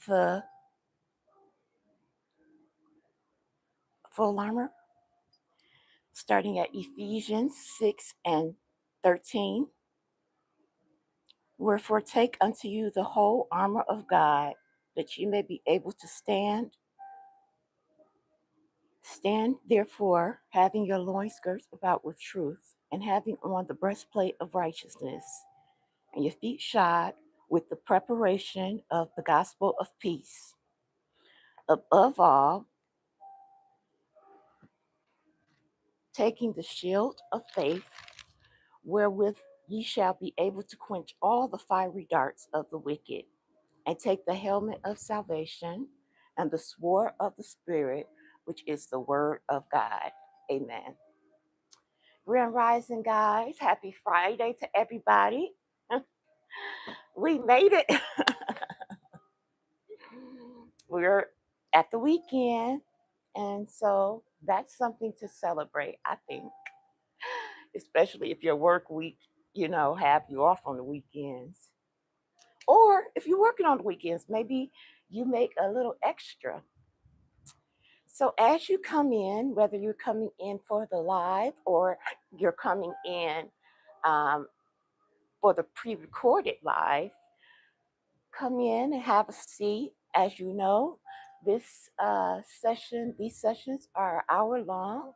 the full armor, starting at Ephesians 6 and 13. Wherefore take unto you the whole armor of God, that ye may be able to stand. Stand therefore, having your loins girt about with truth, and having on the breastplate of righteousness, and your feet shod with the preparation of the gospel of peace. Above all, taking the shield of faith, wherewith ye shall be able to quench all the fiery darts of the wicked, and take the helmet of salvation and the sword of the Spirit, which is the word of God. Amen. Grand Rising, guys. Happy Friday to everybody. We made it. We're at the weekend. And so that's something to celebrate, I think, especially if your work week, have you off on the weekends. Or if you're working on the weekends, maybe you make a little extra. So as you come in, whether you're coming in for the live or you're coming in for the pre-recorded live, come in and have a seat. As you know, these sessions are an hour long.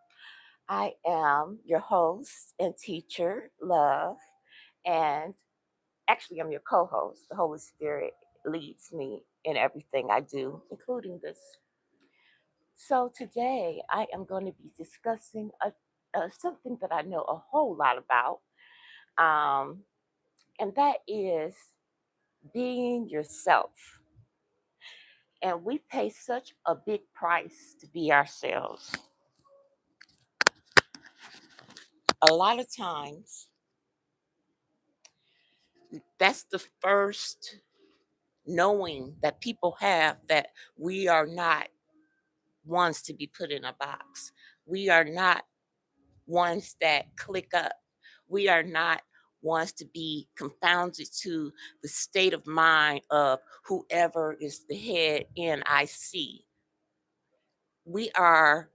I am your host and teacher, Love, and actually I'm your co-host. The Holy Spirit leads me in everything I do, including this. So today I am going to be discussing something that I know a whole lot about, and that is being yourself. And we pay such a big price to be ourselves. A lot of times, that's the first knowing that people have that we are not ones to be put in a box. We are not ones that click up. We are not ones to be confounded to the state of mind of whoever is the head NIC. We are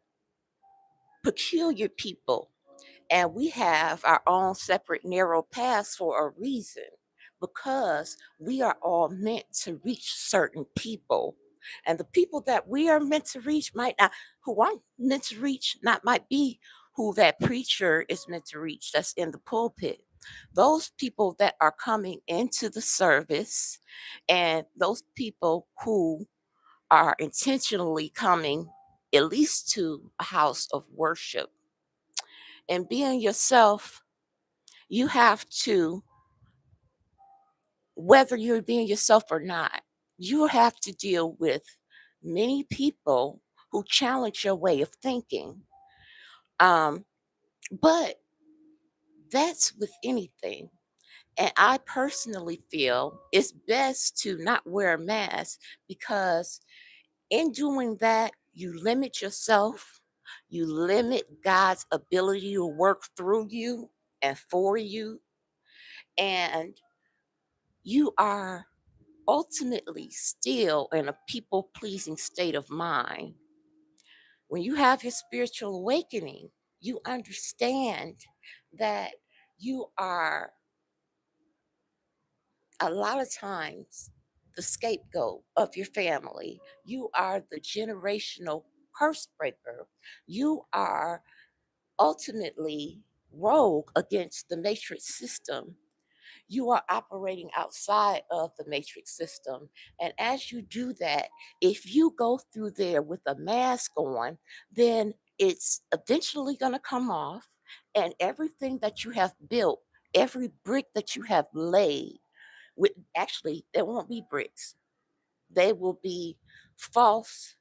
peculiar people, and we have our own separate narrow paths for a reason, because we are all meant to reach certain people. And the people that we are meant to reach who I'm meant to reach, might be who that preacher is meant to reach that's in the pulpit. Those people that are coming into the service, and those people who are intentionally coming at least to a house of worship. And being yourself, you have to, whether you're being yourself or not, you have to deal with many people who challenge your way of thinking. But that's with anything. And I personally feel it's best to not wear a mask, because in doing that, you limit yourself, you limit God's ability to work through you and for you, and you are ultimately still in a people pleasing state of mind. When you have your spiritual awakening, you understand that you are a lot of times the scapegoat of your family. You are the generational curse breaker. You are ultimately rogue against the matrix system. You are operating outside of the matrix system. And as you do that, if you go through there with a mask on, then it's eventually going to come off. And everything that you have built, every brick that you have laid, actually, there won't be bricks. They will be false.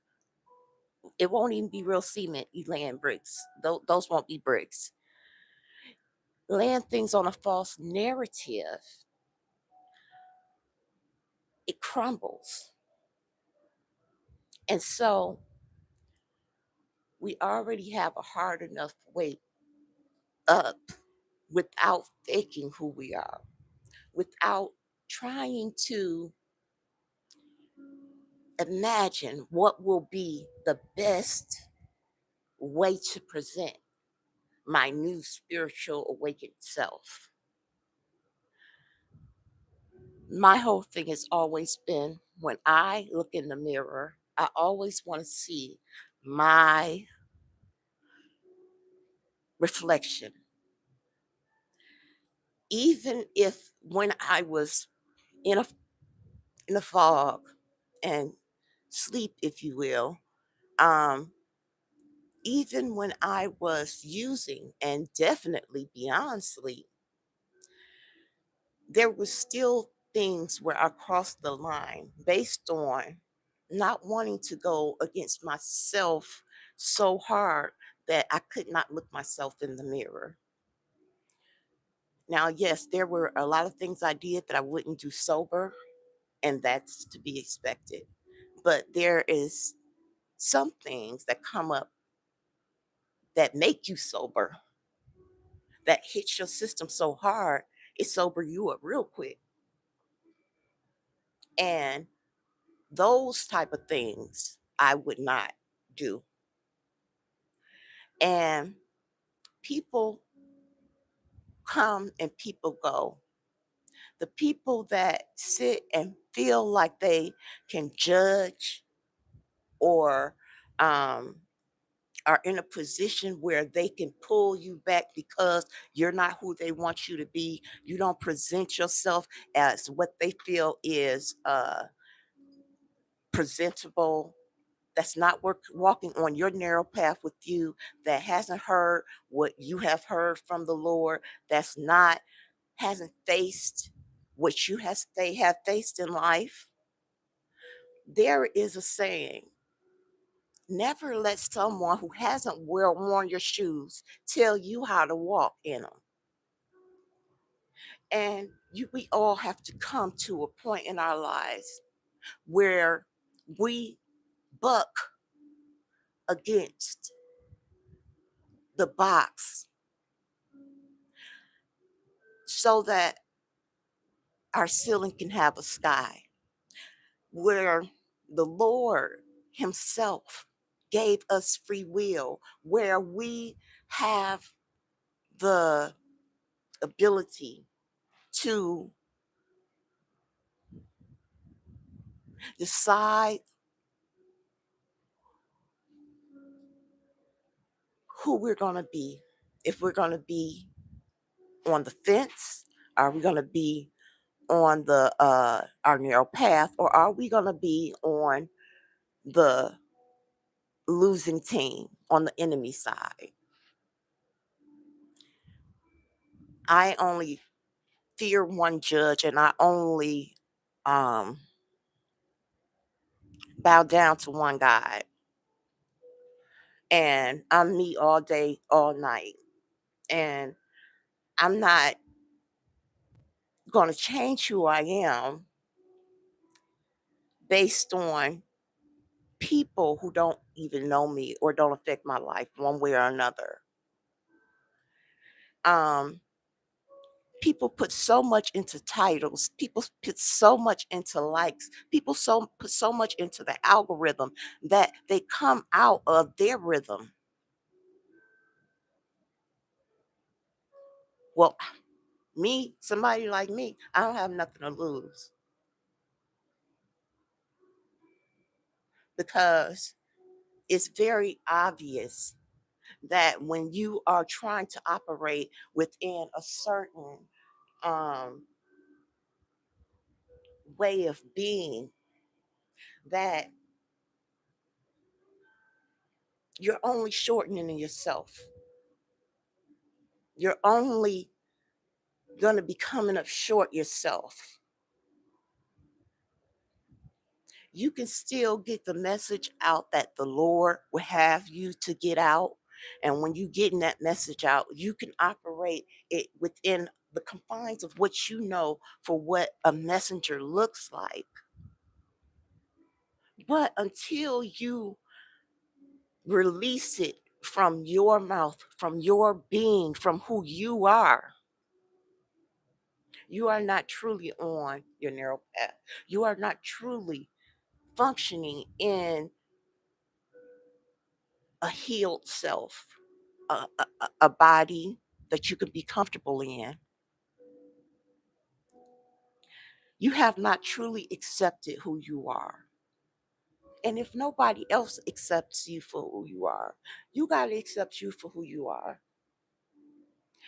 It won't even be real cement. You laying bricks. Those won't be bricks. Laying things on a false narrative, it crumbles. And so we already have a hard enough weight up without faking who we are, without trying to imagine what will be the best way to present my new spiritual awakened self. My whole thing has always been when I look in the mirror, I always want to see my reflection. Even if when I was in a fog and sleep, if you will, um, even when I was using and definitely beyond sleep, there was still things where I crossed the line based on not wanting to go against myself so hard that I could not look myself in the mirror. Now, yes, there were a lot of things I did that I wouldn't do sober, and that's to be expected. But there is some things that come up that make you sober, that hits your system so hard, it sober you up real quick. And those type of things I would not do. And people come and people go. The people that sit and feel like they can judge or um, are in a position where they can pull you back because you're not who they want you to be. You don't present yourself as what they feel is presentable, that's not walking on your narrow path with you, that hasn't heard what you have heard from the Lord, that's not hasn't faced what they have faced in life. There is a saying: never let someone who hasn't worn your shoes tell you how to walk in them. And we all have to come to a point in our lives where we buck against the box so that our ceiling can have a sky, where the Lord Himself gave us free will, where we have the ability to decide who we're going to be. If we're going to be on the fence, are we going to be on the our narrow path, or are we going to be on the losing team, on the enemy side? I only fear one judge, and I only um, bow down to one God. And I'm me all day, all night. And I'm not going to change who I am based on people who don't even know me or don't affect my life one way or another. Um, People put so much into titles. People put so much into likes. People put so much into the algorithm that they come out of their rhythm. Well, somebody like me, I don't have nothing to lose because it's very obvious that when you are trying to operate within a certain um, way of being, that you're only shortening yourself. You're only going to be coming up short yourself. You can still get the message out that the Lord will have you to get out. And when you getting that message out, you can operate it within the confines of what you know for what a messenger looks like. But until you release it from your mouth, from your being, from who you are not truly on your narrow path. You are not truly functioning in a healed self, a body that you can be comfortable in, you have not truly accepted who you are. And if nobody else accepts you for who you are, you got to accept you for who you are.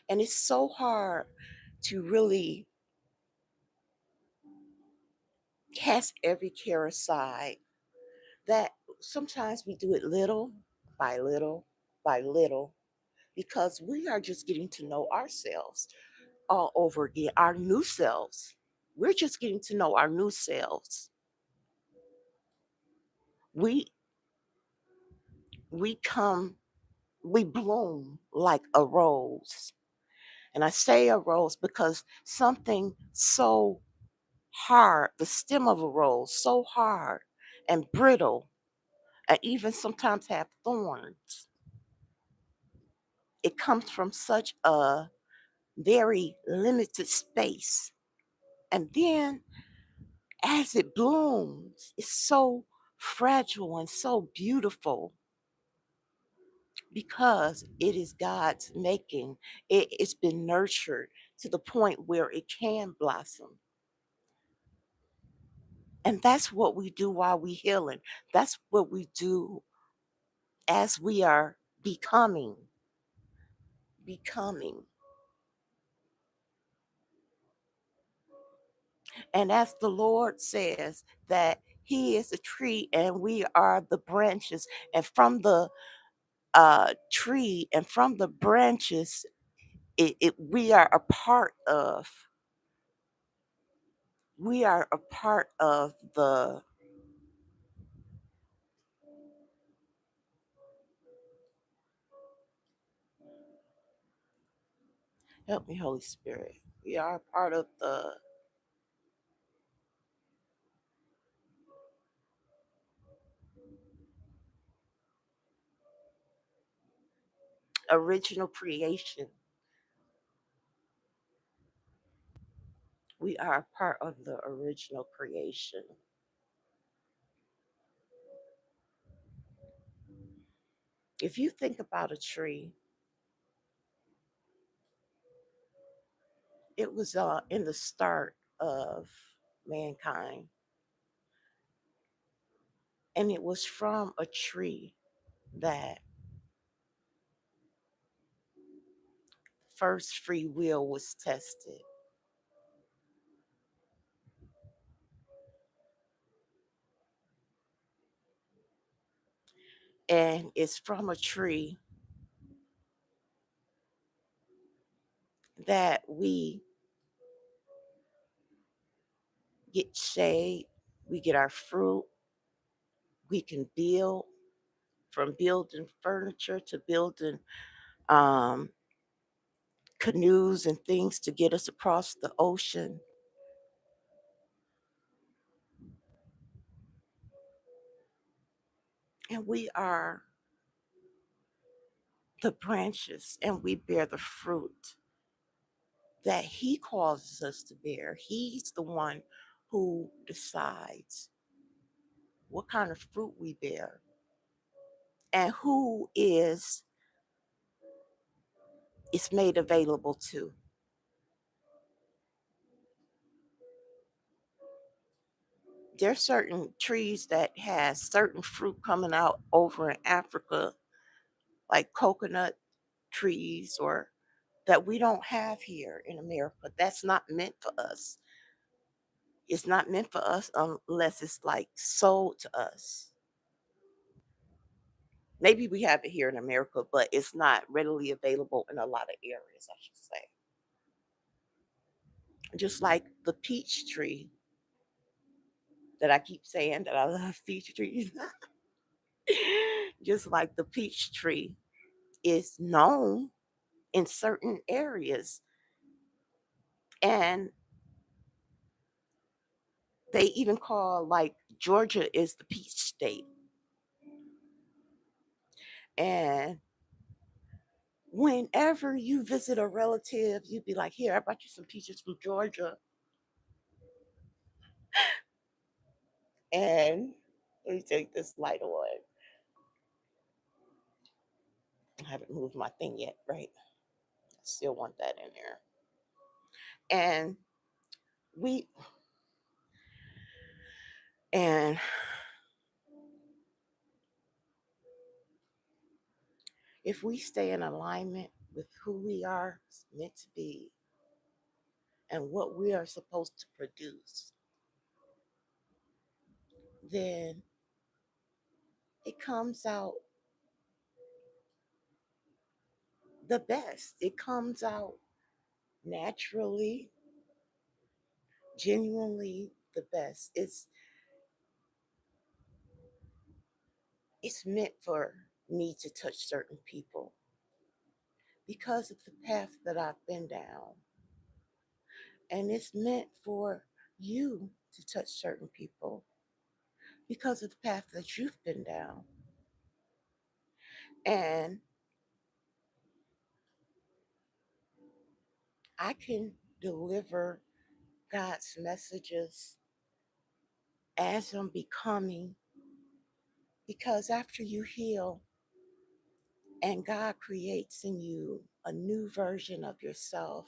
And it's so hard to really cast every care aside that sometimes we do it little by little by little because we are just getting to know ourselves all over again, our new selves. We're just getting to know our new selves. We we come we bloom like a rose. And I say a rose because something so hard, the stem of a rose, so hard and brittle, and even sometimes have thorns. It comes from such a very limited space. And then as it blooms, it's so fragile and so beautiful because it is God's making. It's been nurtured to the point where it can blossom. And that's what we do while we healing. That's what we do as we are becoming. And as the Lord says that he is a tree and we are the branches, and from the tree and from the branches, we are a part of. We are a part of the. Help me, Holy Spirit. We are a part of the original creation. We are a part of the original creation. If you think about a tree, it was in the start of mankind, and it was from a tree that first free will was tested. And it's from a tree that we get shade, we get our fruit, we can build, from building furniture to building um, canoes and things to get us across the ocean. And we are the branches and we bear the fruit that he causes us to bear. He's the one who decides what kind of fruit we bear and who is made available to. There's certain trees that has certain fruit coming out over in Africa, like coconut trees, or that we don't have here in America. That's not meant for us. It's not meant for us unless it's like sold to us. Maybe we have it here in America, but it's not readily available in a lot of areas, I should say. Just like the peach tree that I keep saying that I love peach trees. Just like the peach tree is known in certain areas. And they even call like Georgia is the peach state. And whenever you visit a relative, you'd be like, here, I brought you some peaches from Georgia. And Let me take this light away. I haven't moved my thing yet, right? I still want that in there. And we and if we stay in alignment with who we are meant to be and what we are supposed to produce, then it comes out the best. It comes out naturally, genuinely the best. It's meant for me to touch certain people because of the path that I've been down. And it's meant for you to touch certain people because of the path that you've been down. And I can deliver God's messages as I'm becoming, because after you heal and God creates in you a new version of yourself,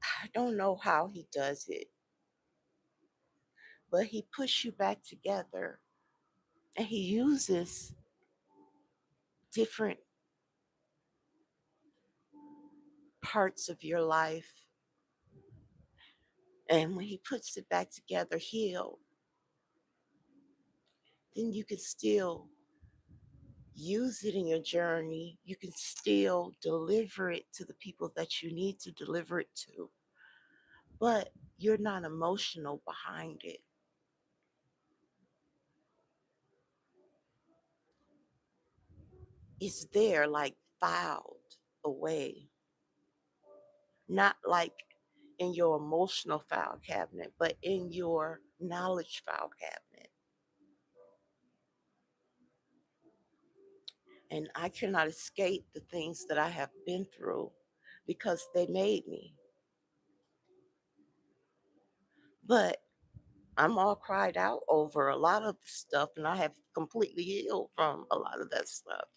I don't know how He does it, but He puts you back together and He uses different parts of your life. And when He puts it back together, healed, then you can still use it in your journey. You can still deliver it to the people that you need to deliver it to, but you're not emotional behind it. It's there, like filed away, not like in your emotional file cabinet, but in your knowledge file cabinet. And I cannot escape the things that I have been through because they made me. But I'm all cried out over a lot of stuff, and I have completely healed from a lot of that stuff.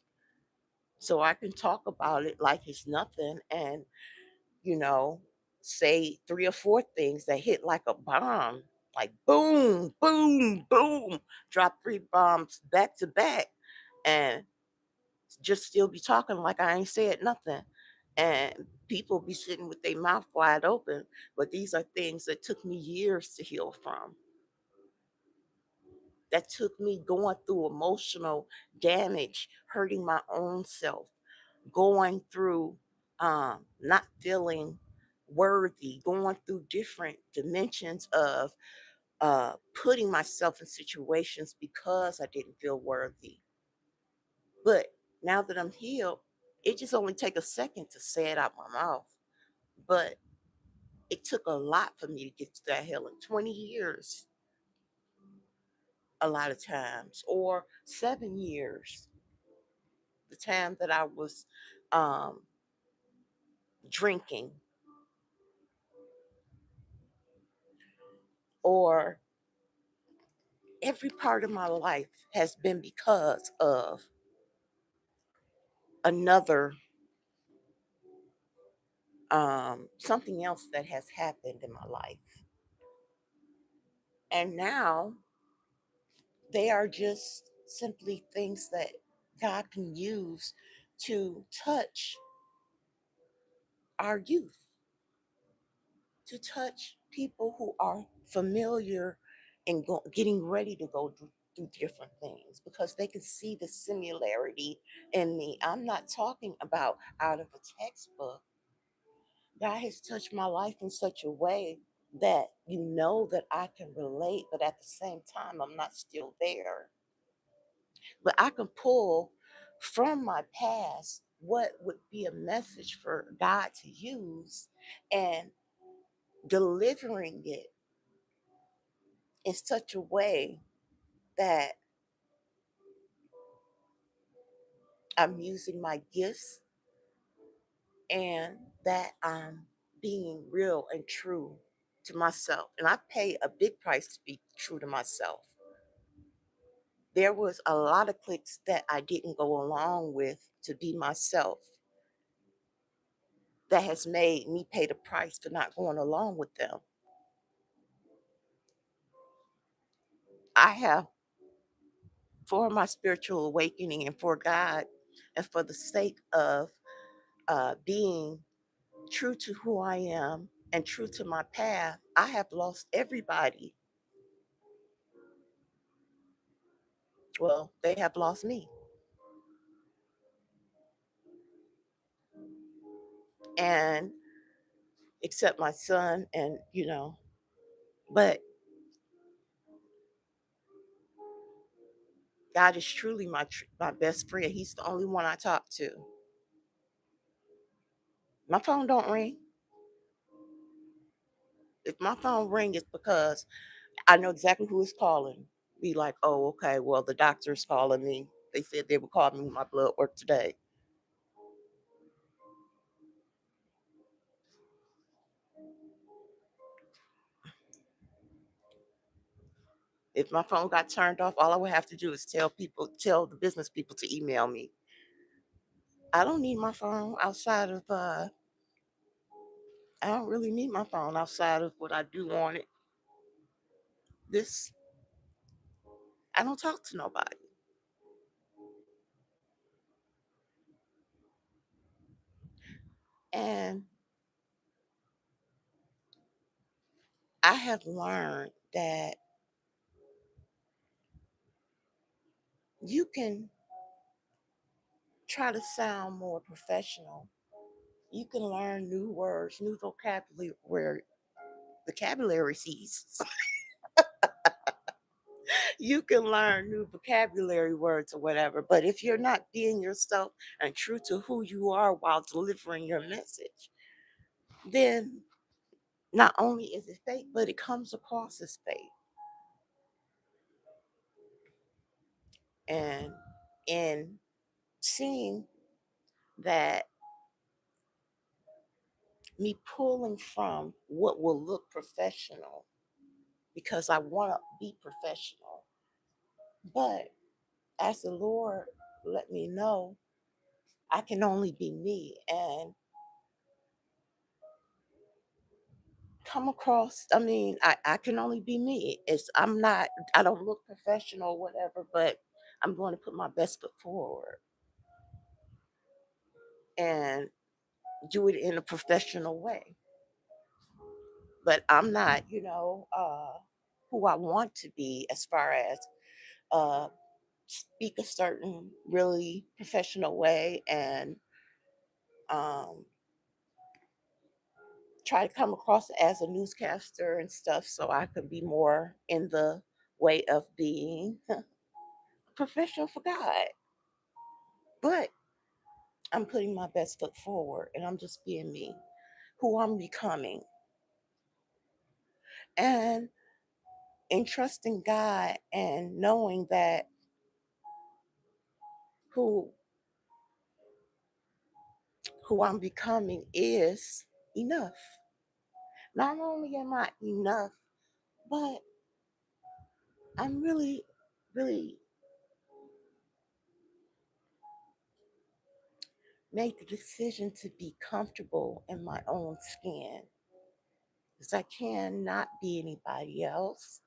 So I can talk about it like it's nothing and, you know, say 3 or 4 things that hit like a bomb, like boom, boom, boom, drop 3 bombs back to back, and just still be talking like I ain't said nothing. And people be sitting with their mouth wide open. But these are things that took me years to heal from. That took me going through emotional damage, hurting my own self, going through not feeling worthy, going through different dimensions of putting myself in situations because I didn't feel worthy. But now that I'm healed, it just only take a second to say it out my mouth. But it took a lot for me to get to that healing. 20 years, a lot of times, or 7 years, the time that I was um, drinking, or every part of my life has been because of another something else that has happened in my life. And now they are just simply things that God can use to touch our youth, to touch people who are familiar and getting ready to go through different things because they can see the similarity in me. I'm not talking about out of a textbook. God has touched my life in such a way that you know that I can relate, but at the same time, I'm not still there. But I can pull from my past what would be a message for God to use and delivering it in such a way that I'm using my gifts and that I'm being real and true to myself. And I pay a big price to be true to myself. There was a lot of cliques that I didn't go along with to be myself that has made me pay the price for not going along with them. I have, for my spiritual awakening and for God and for the sake of being true to who I am and true to my path, I have lost everybody. Well, they have lost me. And except my son, and but God is truly my best friend. He's the only one I talk to. My phone don't ring. If my phone ring, it's because I know exactly who is calling. Be like, oh, okay, well, the doctor's calling me. They said they would call me when my blood work today. If my phone got turned off, all I would have to do is tell the business people to email me. I don't need my phone outside of I don't really need my phone outside of what I do on it. This I don't talk to nobody. And I have learned that you can try to sound more professional. You can learn new words, new vocabulary seeds. You can learn new vocabulary words or whatever. But if you're not being yourself and true to who you are while delivering your message, then not only is it fake, but it comes across as fake. And in seeing that, me pulling from what will look professional because I want to be professional. But as the Lord let me know, I can only be me and come across. I mean, I can only be me. I don't look professional or whatever, but I'm going to put my best foot forward and do it in a professional way. But I'm not, who I want to be as far as uh, speak a certain really professional way and um, try to come across as a newscaster and stuff so I could be more in the way of being professional for God. But I'm putting my best foot forward and I'm just being me, who I'm becoming. And in trusting God and knowing that who who I'm becoming is enough. Not only am I enough, but I'm really, really made the decision to be comfortable in my own skin. Because I cannot be anybody else.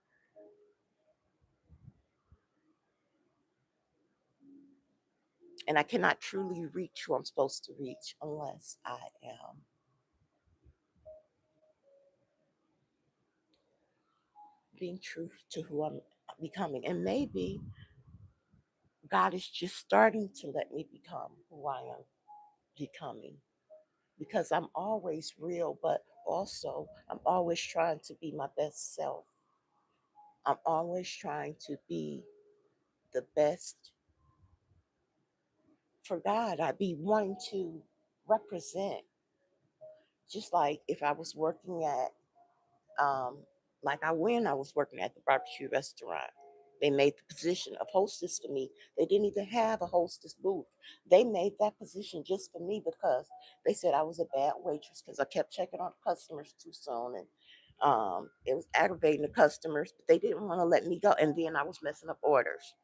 And I cannot truly reach who I'm supposed to reach unless I am being true to who I'm becoming. And maybe God is just starting to let me become who I am becoming because I'm always real, but also I'm always trying to be my best self. I'm always trying to be the best for God. I'd be wanting to represent, just like if I was working at, um, when I was working at the barbecue restaurant. They made the position of hostess for me. They didn't even have a hostess booth. They made that position just for me because they said I was a bad waitress because I kept checking on customers too soon and It was aggravating the customers, but they didn't want to let me go. And then I was messing up orders,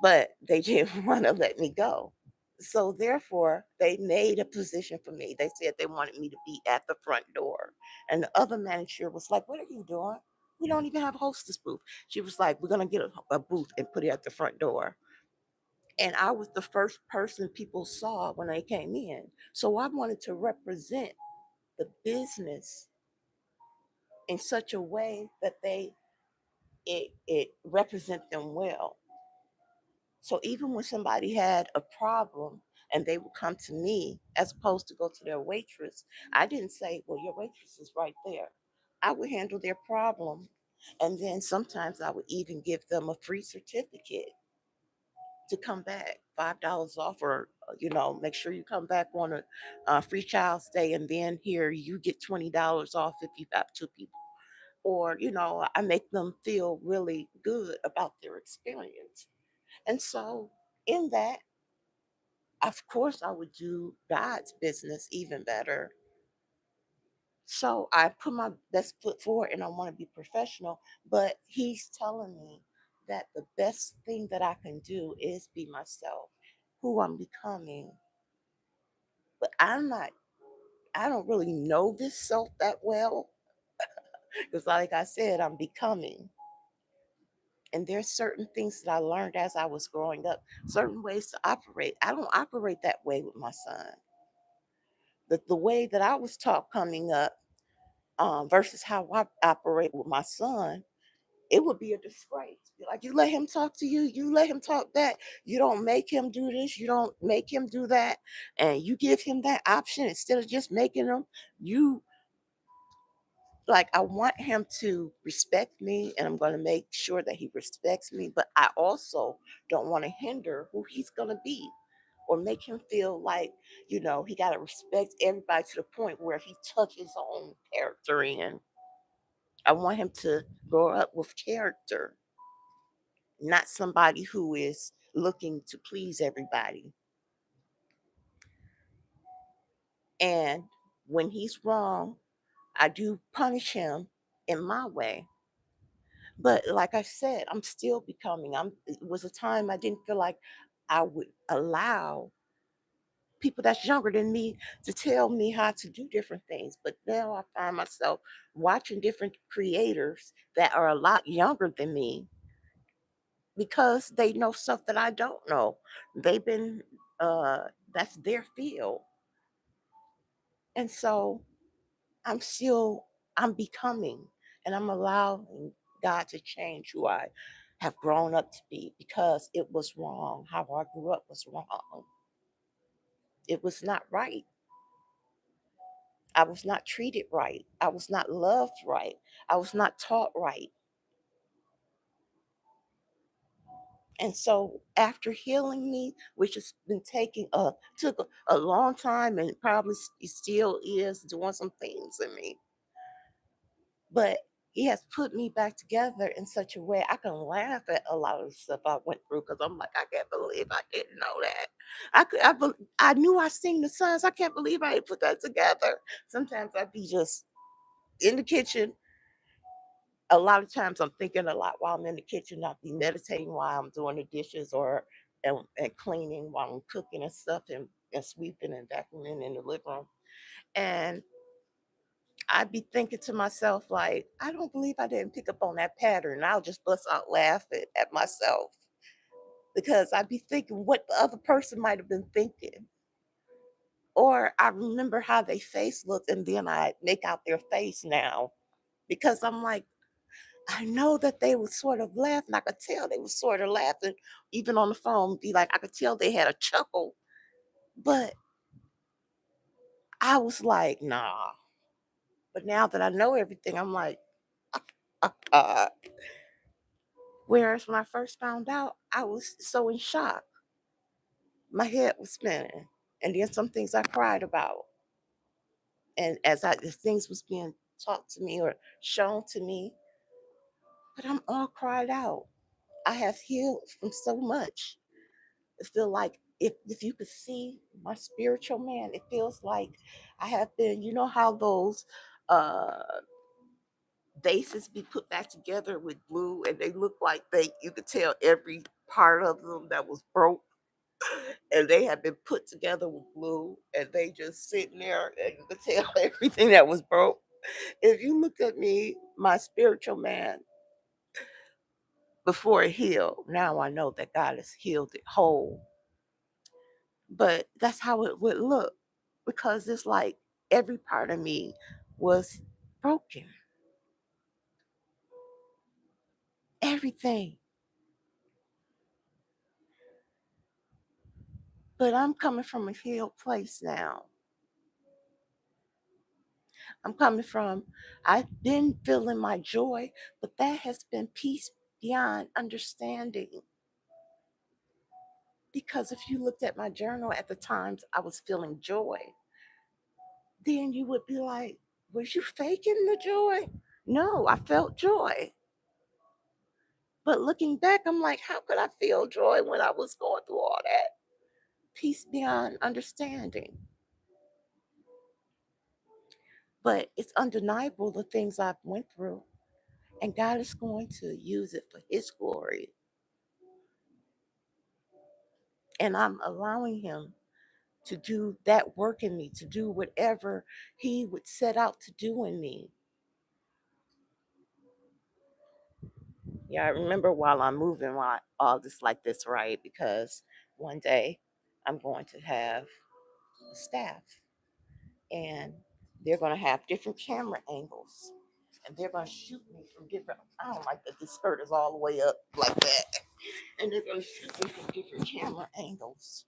but they didn't want to let me go. So therefore, they made a position for me. They said they wanted me to be at the front door. And the other manager was like, "What are you doing? We don't even have a hostess booth." She was like, "We're going to get a booth and put it at the front door." And I was the first person people saw when they came in. So I wanted to represent the business in such a way that it represent them well. So even when somebody had a problem and they would come to me as opposed to go to their waitress, I didn't say, "Well, your waitress is right there." I would handle their problem. And then sometimes I would even give them a free certificate to come back, $5 off, or, make sure you come back on a free child's day. And then here you get $20 off if you have two people. Or, I make them feel really good about their experience. And so, in that, of course, I would do God's business even better. So I put my best foot forward and I want to be professional. But He's telling me that the best thing that I can do is be myself, who I'm becoming. But I don't really know this self that well because, like I said, I'm becoming. And there's certain things that I learned as I was growing up, certain ways to operate. I don't operate that way with my son. The way that I was taught coming up, versus how I operate with my son, it would be a disgrace. Be like, you let him talk to you, you let him talk that, you don't make him do this, you don't make him do that, and you give him that option instead of just making him. You like, I want him to respect me, and I'm going to make sure that he respects me, but I also don't want to hinder who he's going to be or make him feel like, he got to respect everybody to the point where he tucks his own character in. I want him to grow up with character, not somebody who is looking to please everybody. And when he's wrong, I do punish him in my way. But like I said, I'm still becoming. It was a time I didn't feel like I would allow people that's younger than me to tell me how to do different things. But now I find myself watching different creators that are a lot younger than me because they know stuff that I don't know. They've been that's their field. And so I'm still I'm becoming, and I'm allowing God to change who I have grown up to be because it was wrong. How I grew up was wrong. It was not right. I was not treated right. I was not loved right. I was not taught right. And so after healing me, which has been taking took a long time and probably still is doing some things in me, but He has put me back together in such a way I can laugh at a lot of the stuff I went through because I'm like, I can't believe I didn't know that. I knew I seen the signs. I can't believe I didn't put that together. Sometimes I'd be just in the kitchen. A lot of times I'm thinking a lot while I'm in the kitchen. I'll be meditating while I'm doing the dishes or and cleaning while I'm cooking and stuff and sweeping and vacuuming in the living room. And I'd be thinking to myself, like, I don't believe I didn't pick up on that pattern. I'll just bust out laughing at myself because I'd be thinking what the other person might have been thinking. Or I remember how their face looked and then I make out their face now because I'm like, I know that they were sort of laughing. I could tell they were sort of laughing, even on the phone. Be like, I could tell they had a chuckle, but I was like, nah. But now that I know everything, I'm like, uh, whereas when I first found out, I was so in shock. My head was spinning. And then some things I cried about. And as things was being taught to me or shown to me, but I'm all cried out. I have healed from so much. It feel like if you could see my spiritual man, it feels like I have been, how those uh vases be put back together with glue, and they look like you could tell every part of them that was broke, and they have been put together with glue, and they just sitting there, and you could tell everything that was broke. If you looked at me, my spiritual man, before it healed, now I know that God has healed it whole. But that's how it would look, because it's like every part of me was broken. Everything. But I'm coming from a healed place now. I've been feeling my joy, but that has been peace beyond understanding. Because if you looked at my journal at the times I was feeling joy, then you would be like, was you faking the joy? No, I felt joy. But looking back, I'm like, how could I feel joy when I was going through all that? Peace beyond understanding. But it's undeniable the things I've went through. And God is going to use it for his glory. And I'm allowing him to do that work in me, to do whatever he would set out to do in me. Yeah, I remember while I'm moving all this like this, right? Because one day I'm going to have a staff, and they're going to have different camera angles, and they're going to shoot me from different, I don't like that this skirt is all the way up like that. And they're going to shoot me from different camera angles.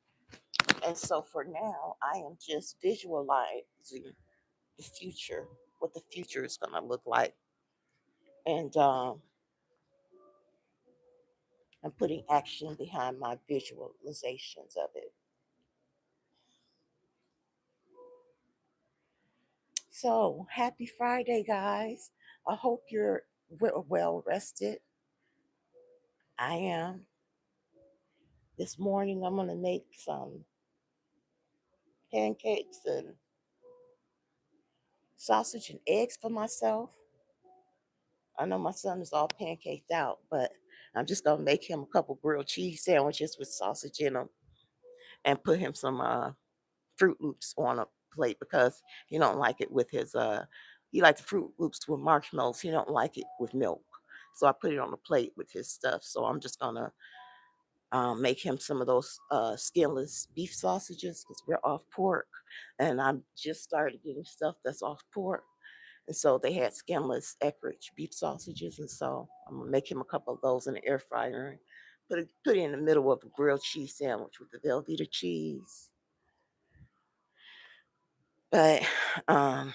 And so for now, I am just visualizing the future, what the future is going to look like. And I'm putting action behind my visualizations of it. So happy Friday, guys. I hope you're well rested. I am. This morning, I'm going to make some pancakes and sausage and eggs for myself. I know my son is all pancaked out, but I'm just going to make him a couple grilled cheese sandwiches with sausage in them and put him some Fruit Loops on a plate, because he don't like it with his he likes the Fruit Loops with marshmallows. He don't like it with milk. So I put it on a plate with his stuff. So I'm just gonna make him some of those skinless beef sausages, because we're off pork, and I just started getting stuff that's off pork. And so they had skinless Eckrich beef sausages, and so I'm gonna make him a couple of those in the air fryer and put it in the middle of a grilled cheese sandwich with the Velveeta cheese. But I'm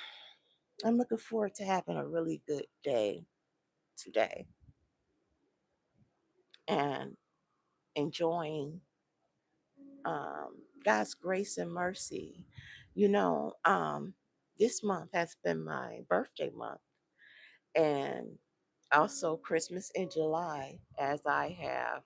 looking forward to having a really good day today and enjoying God's grace and mercy. You know, this month has been my birthday month, and also Christmas in July, as I have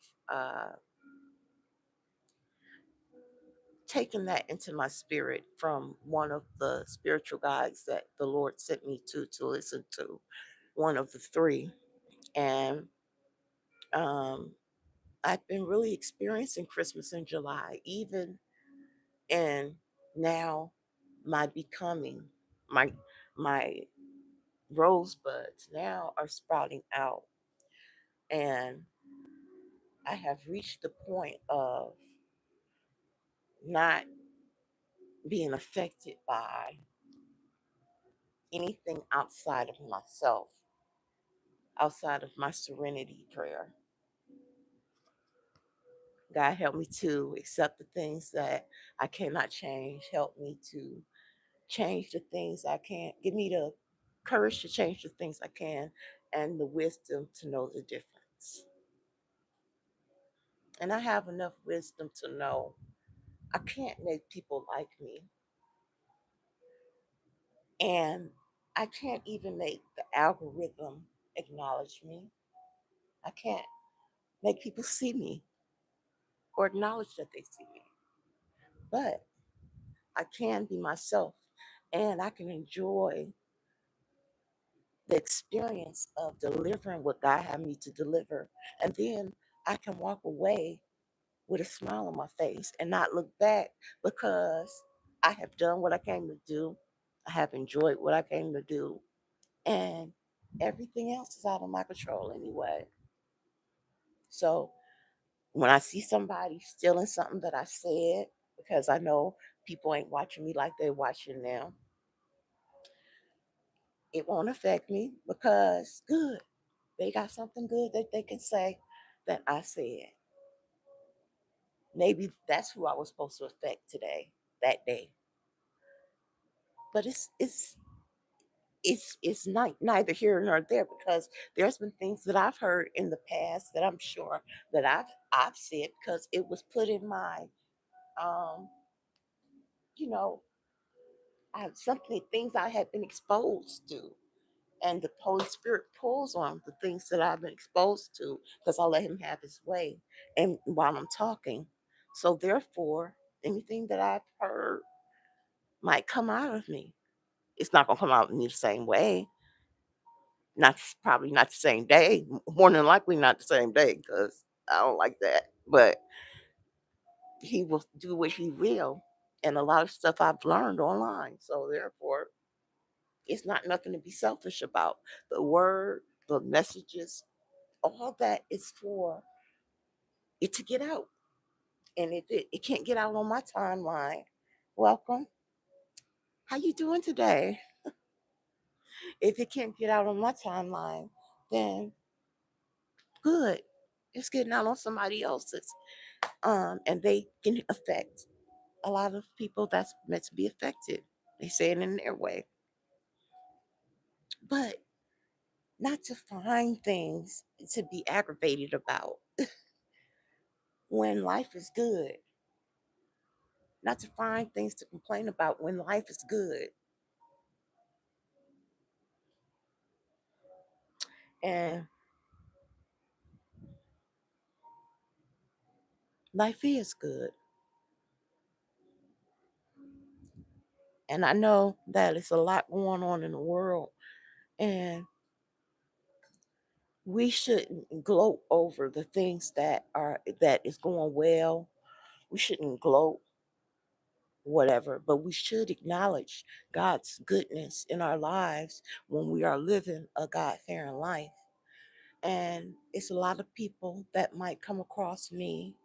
taken that into my spirit from one of the spiritual guides that the Lord sent me to listen to, one of the three. And um, I've been really experiencing Christmas in July, even in now my becoming, my my rosebuds now are sprouting out, and I have reached the point of not being affected by anything outside of myself, outside of my serenity prayer. God, help me to accept the things that I cannot change. Help me to change the things I can't. Give me the courage to change the things I can, and the wisdom to know the difference. And I have enough wisdom to know I can't make people like me. And I can't even make the algorithm acknowledge me. I can't make people see me or acknowledge that they see me. But I can be myself, and I can enjoy the experience of delivering what God had me to deliver. And then I can walk away with a smile on my face and not look back, because I have done what I came to do. I have enjoyed what I came to do. And everything else is out of my control anyway. So when I see somebody stealing something that I said, because I know people ain't watching me like they're watching them, it won't affect me, because good. They got something good that they can say that I said. Maybe that's who I was supposed to affect today, that day. But it's not neither here nor there, because there's been things that I've heard in the past that I'm sure that I've said, because it was put in my um you know I something things I had been exposed to, and the Holy Spirit pulls on the things that I've been exposed to, because I let Him have His way, and while I'm talking, so therefore anything that I've heard might come out of me. It's not gonna come out of me the same way. Not probably not the same day. More than likely not the same day, because I don't like that. But He will do what He will, and a lot of stuff I've learned online. So therefore, it's not nothing to be selfish about. The word, the messages, all that is for it to get out. And if it can't get out on my timeline, welcome. How you doing today? If it can't get out on my timeline, then good. It's getting out on somebody else's. And they can affect a lot of people that's meant to be affected. They say it in their way. But not to find things to be aggravated about when life is good. Not to find things to complain about when life is good. And life is good. And I know that it's a lot going on in the world. And we shouldn't gloat over the things that is going well. We shouldn't gloat whatever, but we should acknowledge God's goodness in our lives when we are living a God-fearing life. And it's a lot of people that might come across me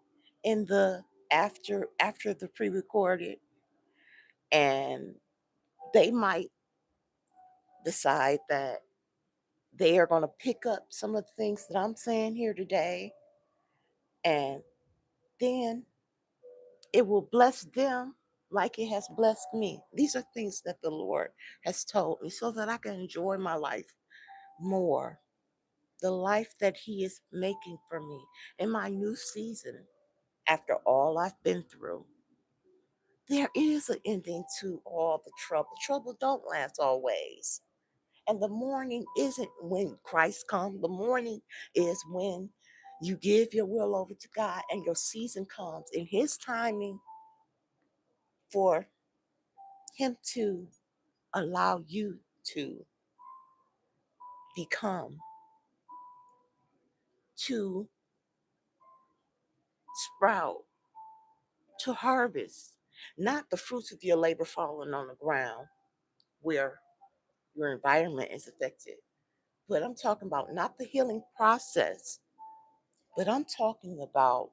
in the after the pre-recorded, and they might decide that they are going to pick up some of the things that I'm saying here today, and then it will bless them like it has blessed me. These are things that the Lord has told me so that I can enjoy my life more, the life that He is making for me in my new season. After all I've been through, there is an ending to all the trouble. Trouble don't last always. And the morning isn't when Christ comes. The morning is when you give your will over to God and your season comes in His timing for Him to allow you to become, to sprout, to harvest, not the fruits of your labor falling on the ground where your environment is affected. But I'm talking about not the healing process, but I'm talking about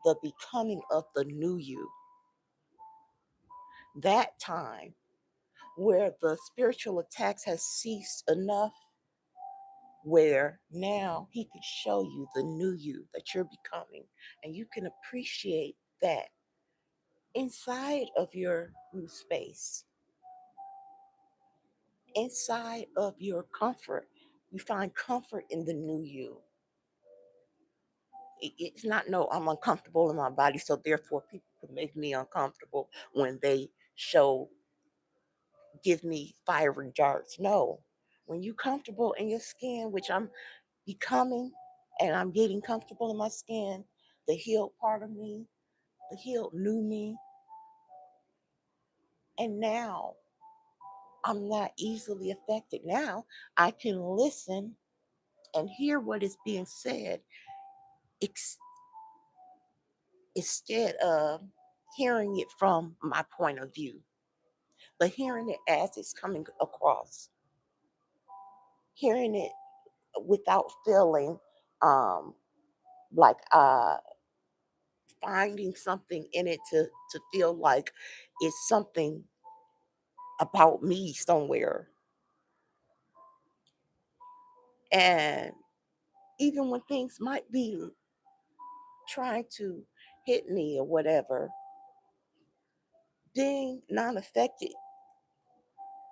the becoming of the new you. That time where the spiritual attacks has ceased enough, where now He can show you the new you that you're becoming, and you can appreciate that inside of your new space, inside of your comfort. You find comfort in the new you. It's not, no, I'm uncomfortable in my body, so therefore people can make me uncomfortable when they show, give me fiery darts. No, when you comfortable in your skin, which I'm becoming, and I'm getting comfortable in my skin, the healed part of me, the healed new me, and now I'm not easily affected now. I can listen and hear what is being said ex- instead of hearing it from my point of view, but hearing it as it's coming across, hearing it without feeling um, like finding something in it to feel like it's something about me somewhere. And even when things might be trying to hit me or whatever, being non affected,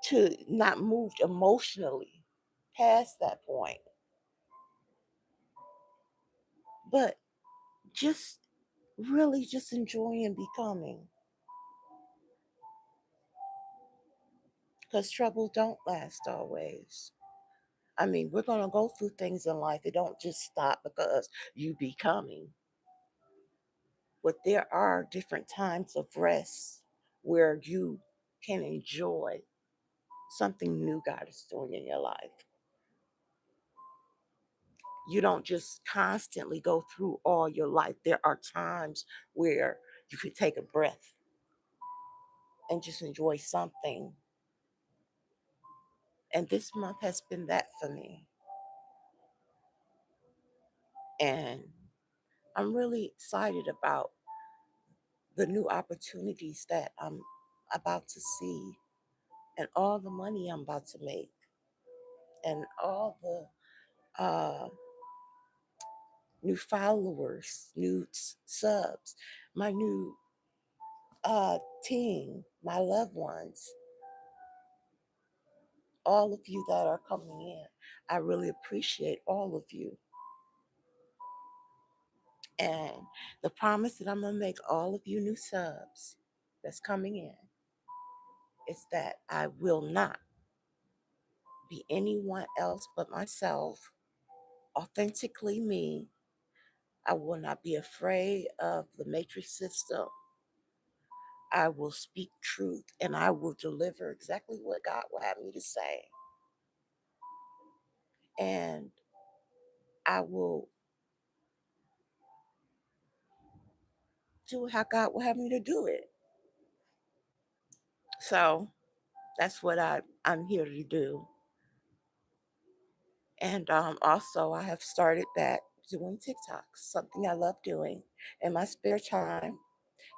to not moved emotionally past that point, but just really just enjoying becoming, because trouble don't last always. I mean, we're going to go through things in life. It don't just stop because you becoming. But there are different times of rest where you can enjoy something new God is doing in your life. You don't just constantly go through all your life. There are times where you could take a breath and just enjoy something. And this month has been that for me. And I'm really excited about the new opportunities that I'm about to see, and all the money I'm about to make, and all the new followers, new subs, my new team, my loved ones, all of you that are coming in. I really appreciate all of you. And the promise that I'm going to make all of you new subs that's coming in is that I will not be anyone else but myself, authentically me. I will not be afraid of the matrix system. I will speak truth and I will deliver exactly what God will have me to say. And I will do how God will have me to do it. So that's what I'm here to do. And also, I have started back doing TikToks, something I love doing in my spare time.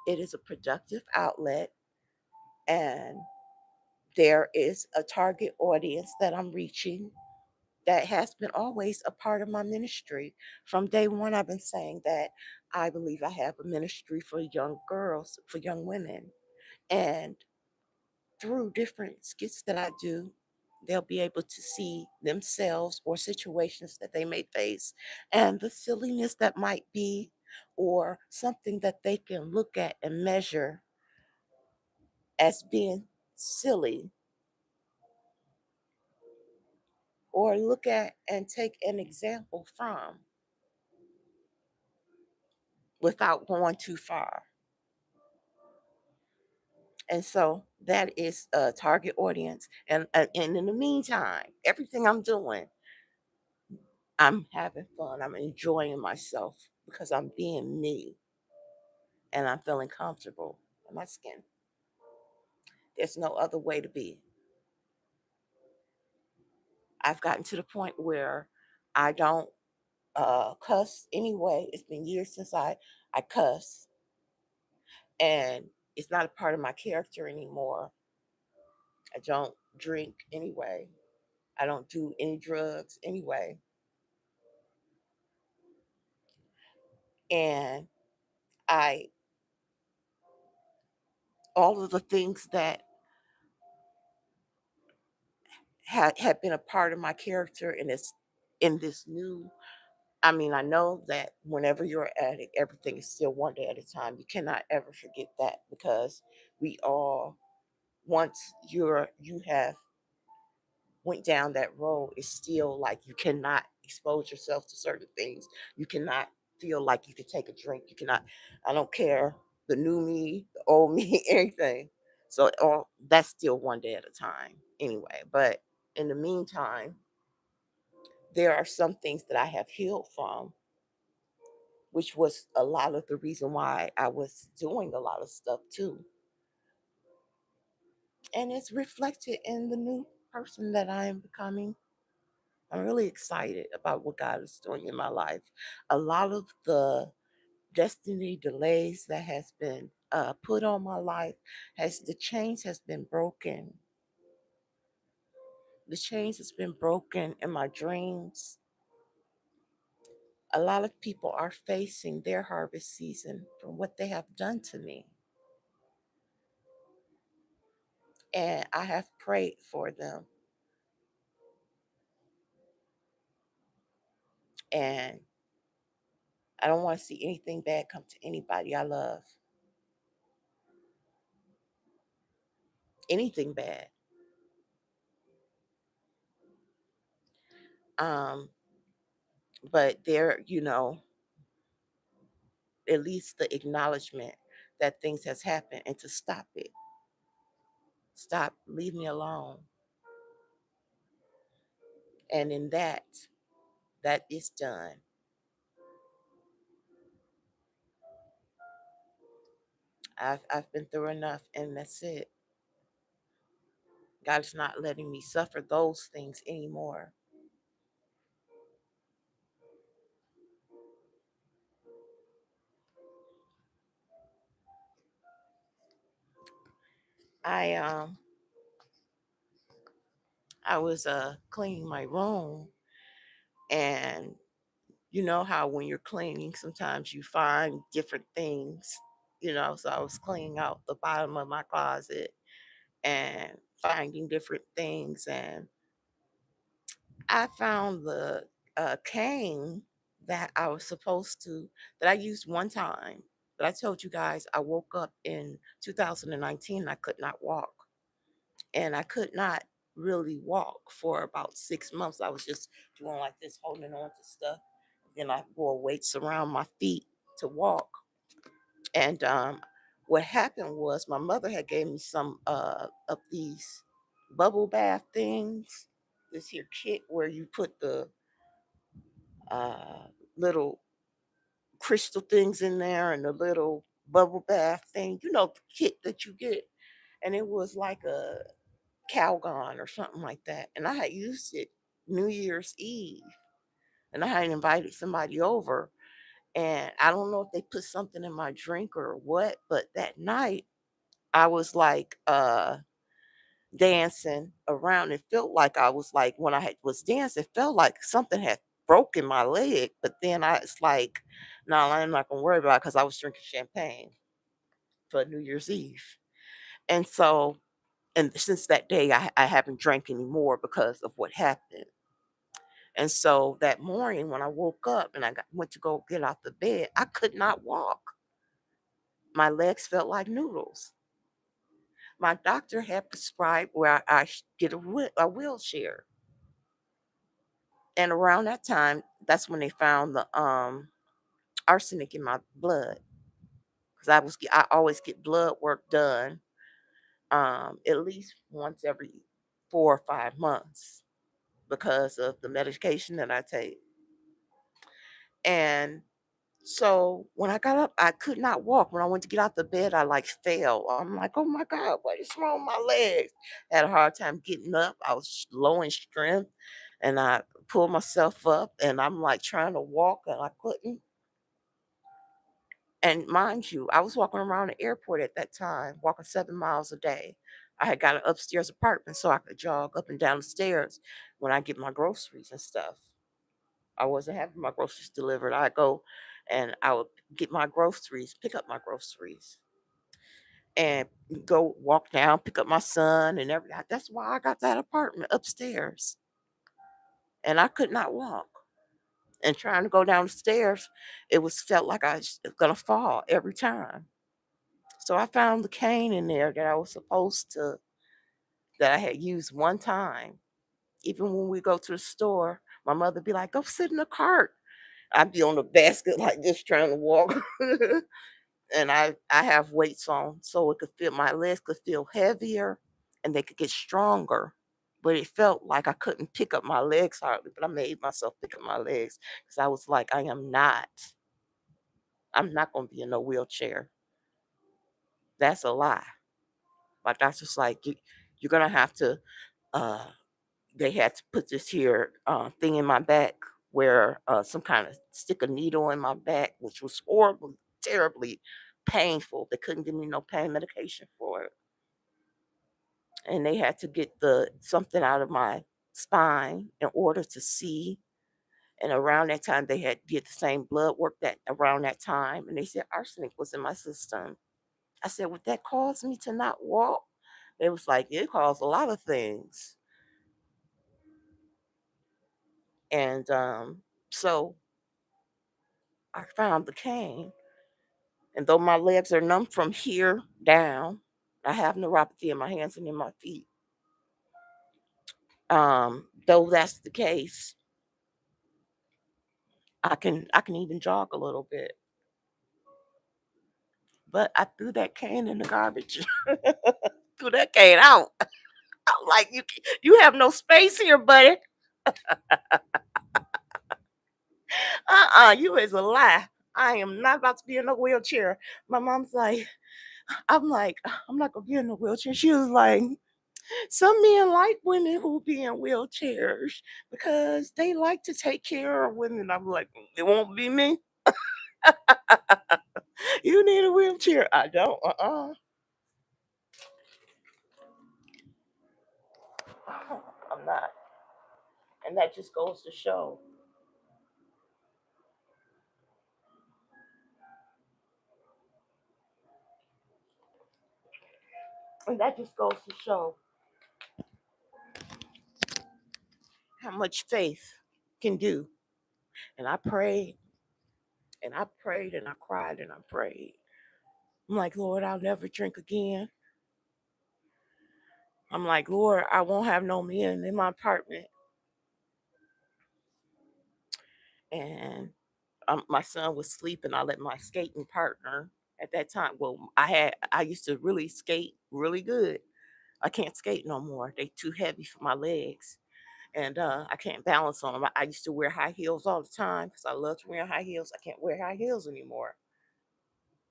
It is a productive outlet, and there is a target audience that I'm reaching that has been always a part of my ministry. From day one, I've been saying that I believe I have a ministry for young girls, for young women. And through different skits that I do, they'll be able to see themselves or situations that they may face and the silliness that might be, or something that they can look at and measure as being silly, or look at and take an example from without going too far. And so that is a target audience. And in the meantime, everything I'm doing, I'm having fun. I'm enjoying myself because I'm being me and I'm feeling comfortable in my skin. There's no other way to be. I've gotten to the point where I don't cuss anyway. It's been years since I cuss, and it's not a part of my character anymore. I don't drink anyway. I don't do any drugs anyway. And I all of the things that had been a part of my character in this new, I mean, I know that whenever you're an addict, everything is still one day at a time. You cannot ever forget that, because we all, once you have went down that road, it's still like you cannot expose yourself to certain things. You cannot feel like you could take a drink. You cannot, I don't care, the new me, the old me, anything. So all that's still one day at a time anyway. But in the meantime, there are some things that I have healed from, which was a lot of the reason why I was doing a lot of stuff too. And it's reflected in the new person that I am becoming. I'm really excited about what God is doing in my life. A lot of the destiny delays that has been put on my life, has the chains has been broken. The chains has been broken in my dreams. A lot of people are facing their harvest season from what they have done to me. And I have prayed for them. And I don't want to see anything bad come to anybody I love. Anything bad. Um, but there, at least the acknowledgement that things has happened and to stop it. Stop, leave me alone. And in that is done. I've been through enough, and that's it. God's not letting me suffer those things anymore. I I was cleaning my room, and you know how when you're cleaning sometimes you find different things, so I was cleaning out the bottom of my closet and finding different things, and I found the cane that I was supposed to that I used one time. But I told you guys I woke up in 2019 and I could not walk. And I could not really walk for about 6 months. I was just doing like this, holding on to stuff. Then I wore weights around my feet to walk. And what happened was my mother had gave me some of these bubble bath things. This here kit where you put the uh, little crystal things in there and the little bubble bath thing, the kit that you get. And it was like a Calgon or something like that. And I had used it New Year's Eve, and I had invited somebody over. And I don't know if they put something in my drink or what, but that night I was like dancing around. It felt like I was like when was dancing, it felt like something had broken my leg. But then it's like, no, I'm not gonna worry about it because I was drinking champagne for New Year's Eve. And so, and since that day, I haven't drank anymore because of what happened. And so that morning when I woke up and went to go get out the bed, I could not walk. My legs felt like noodles. My doctor had prescribed where I get a wheelchair. And around that time, that's when they found the arsenic in my blood, because I always get blood work done at least once every 4 or 5 months because of the medication that I take. And so when I got up, I could not walk. When I went to get out the bed, I like fell. I'm like, oh my God, what is wrong with my legs? Had a hard time getting up. I was low in strength, and I pulled myself up, and I'm like trying to walk and I couldn't. And mind you, I was walking around the airport at that time, walking 7 miles a day. I had got an upstairs apartment so I could jog up and down the stairs when I get my groceries and stuff. I wasn't having my groceries delivered. I go and I would get my groceries, pick up my groceries, and go walk down, pick up my son and everything. That's why I got that apartment upstairs. And I could not walk. And trying to go down the stairs, it was felt like I was gonna fall every time. So I found the cane in there that I was supposed to that I had used one time. Even when we go to the store, my mother be like, "Go sit in the cart." I'd be on the basket like this trying to walk. and I have weights on so it could feel my legs could feel heavier and they could get stronger. But it felt like I couldn't pick up my legs hardly, but I made myself pick up my legs because I was like, I'm not gonna be in no wheelchair. That's a lie. My doctor's like, you're gonna have to uh they had to put this here thing in my back where some kind of stick a needle in my back, which was horrible, terribly painful. They couldn't give me no pain medication for it, and they had to get the something out of my spine in order to see. And around that time, they had did the same blood work that around that time, and they said arsenic was in my system. I said, would that cause me to not walk? It was like it caused a lot of things, and so I found the cane. And though my legs are numb from here down, I have neuropathy in my hands and in my feet. Though that's the case, I can even jog a little bit. But I threw that cane in the garbage. Threw that cane out. I'm like, you have no space here, buddy. You is a lie. I am not about to be in a wheelchair. My mom's like, I'm like, I'm not gonna be in a wheelchair. She was like, some men like women who be in wheelchairs because they like to take care of women. I'm like, it won't be me. You need a wheelchair. I don't. I'm not. And that just goes to show. And that just goes to show how much faith can do. And I prayed and I prayed and I cried and I prayed. I'm like, Lord, I'll never drink again. I'm like, Lord, I won't have no men in my apartment. And my son was sleeping. I let my skating partner at that time. Well, I used to really skate really good. I can't skate no more. They too heavy for my legs, and I can't balance on them. I used to wear high heels all the time because I loved wearing high heels. I can't wear high heels anymore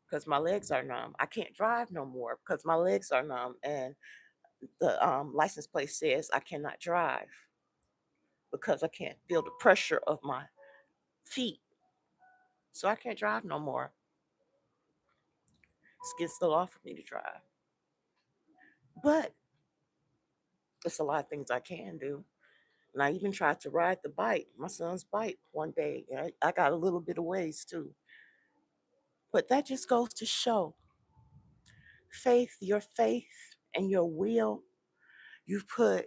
because my legs are numb. I can't drive no more because my legs are numb, and the license plate says I cannot drive because I can't feel the pressure of my feet. So I can't drive no more. It's against the law for me to drive. But there's a lot of things I can do. And I even tried to ride the bike, my son's bike, one day. I got a little bit of ways too. But that just goes to show faith and your will. You put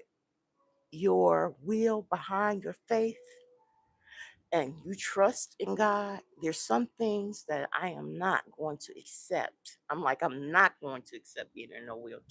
your will behind your faith and you trust in God. There's some things that I am not going to accept. I'm like, I'm not going to accept being in a wheelchair.